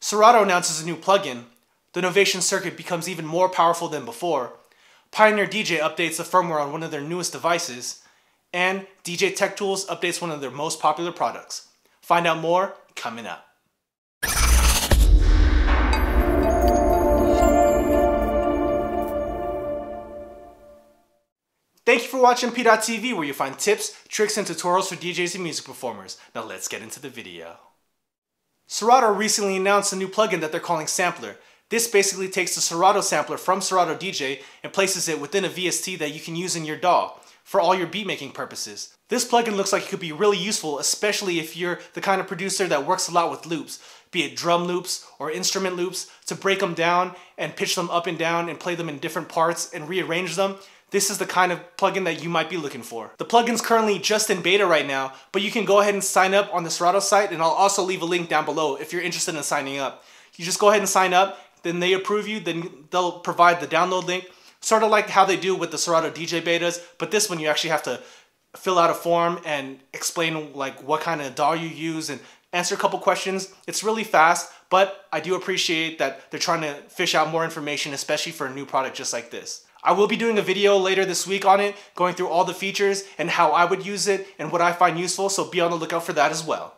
Serato announces a new plugin, the Novation Circuit becomes even more powerful than before, Pioneer DJ updates the firmware on one of their newest devices, and DJ Tech Tools updates one of their most popular products. Find out more coming up. Thank you for watching PDot TV, where you find tips, tricks, and tutorials for DJs and music performers. Now let's get into the video. Serato recently announced a new plugin that they're calling Sampler. This basically takes the Serato sampler from Serato DJ and places it within a VST that you can use in your DAW for all your beatmaking purposes. This plugin looks like it could be really useful, especially if you're the kind of producer that works a lot with loops, be it drum loops or instrument loops, to break them down and pitch them up and down and play them in different parts and rearrange them. This is the kind of plugin that you might be looking for. The plugin's currently just in beta right now, but you can go ahead and sign up on the Serato site, and I'll also leave a link down below if you're interested in signing up. You just go ahead and sign up, then they approve you, then they'll provide the download link, sort of like how they do with the Serato DJ betas, but this one you actually have to fill out a form and explain like what kind of DAW you use and answer a couple questions. It's really fast, but I do appreciate that they're trying to fish out more information, especially for a new product just like this. I will be doing a video later this week on it, going through all the features and how I would use it and what I find useful, so be on the lookout for that as well.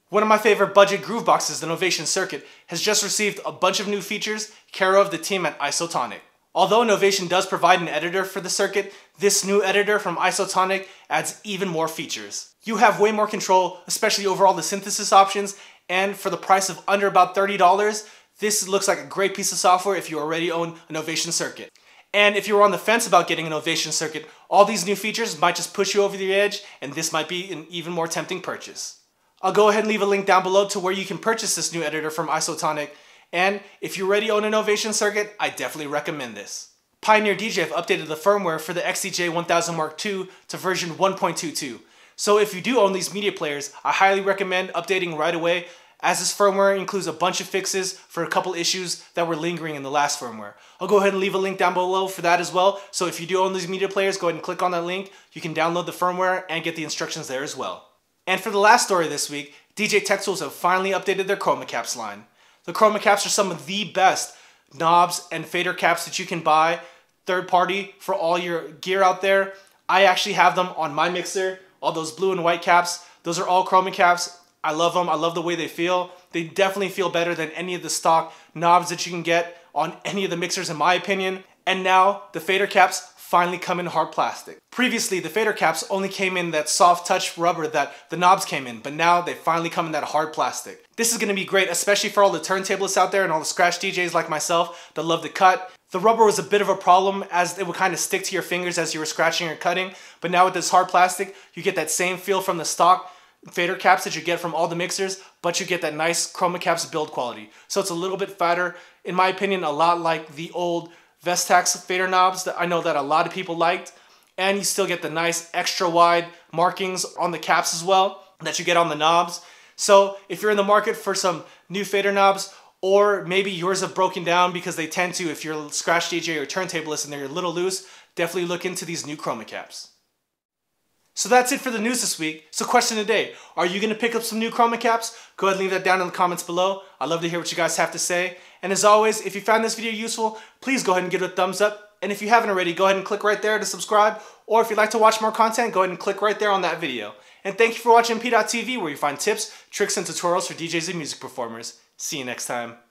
One of my favorite budget groove boxes, the Novation Circuit, has just received a bunch of new features care of the team at Isotonic. Although Novation does provide an editor for the circuit, this new editor from Isotonic adds even more features. You have way more control, especially over all the synthesis options, and for the price of under about $30, this looks like a great piece of software if you already own a Novation Circuit. And if you were on the fence about getting a Novation Circuit, all these new features might just push you over the edge, and this might be an even more tempting purchase. I'll go ahead and leave a link down below to where you can purchase this new editor from Isotonic, and if you already own a Novation Circuit, I definitely recommend this. Pioneer DJ have updated the firmware for the XDJ 1000 Mark II to version 1.22. So if you do own these media players, I highly recommend updating right away, as this firmware includes a bunch of fixes for a couple issues that were lingering in the last firmware. I'll go ahead and leave a link down below for that as well, so if you do own these media players, go ahead and click on that link. You can download the firmware and get the instructions there as well. And for the last story this week, DJ Tech Tools have finally updated their Chroma Caps line. The Chroma Caps are some of the best knobs and fader caps that you can buy third party for all your gear out there. I actually have them on my mixer, all those blue and white caps. Those are all Chroma Caps. I love them. I love the way they feel. They definitely feel better than any of the stock knobs that you can get on any of the mixers in my opinion. And now the fader caps finally come in hard plastic. Previously, the fader caps only came in that soft touch rubber that the knobs came in, but now they finally come in that hard plastic. This is going to be great, especially for all the turntablists out there and all the scratch DJs like myself that love to cut. The rubber was a bit of a problem as it would kind of stick to your fingers as you were scratching or cutting, but now with this hard plastic, you get that same feel from the stock fader caps that you get from all the mixers, but you get that nice Chroma Caps build quality. So it's a little bit fatter, in my opinion, a lot like the old Vestax fader knobs that I know that a lot of people liked, and you still get the nice extra wide markings on the caps as well that you get on the knobs. So if you're in the market for some new fader knobs, or maybe yours have broken down because they tend to, if you're a scratch DJ or turntablist and they're a little loose, definitely look into these new Chroma Caps. So that's it for the news this week. So question of the day, are you going to pick up some new Chroma Caps? Go ahead and leave that down in the comments below. I'd love to hear what you guys have to say. And as always, if you found this video useful, please go ahead and give it a thumbs up. And if you haven't already, go ahead and click right there to subscribe. Or if you'd like to watch more content, go ahead and click right there on that video. And thank you for watching PDot TV, where you find tips, tricks, and tutorials for DJs and music performers. See you next time.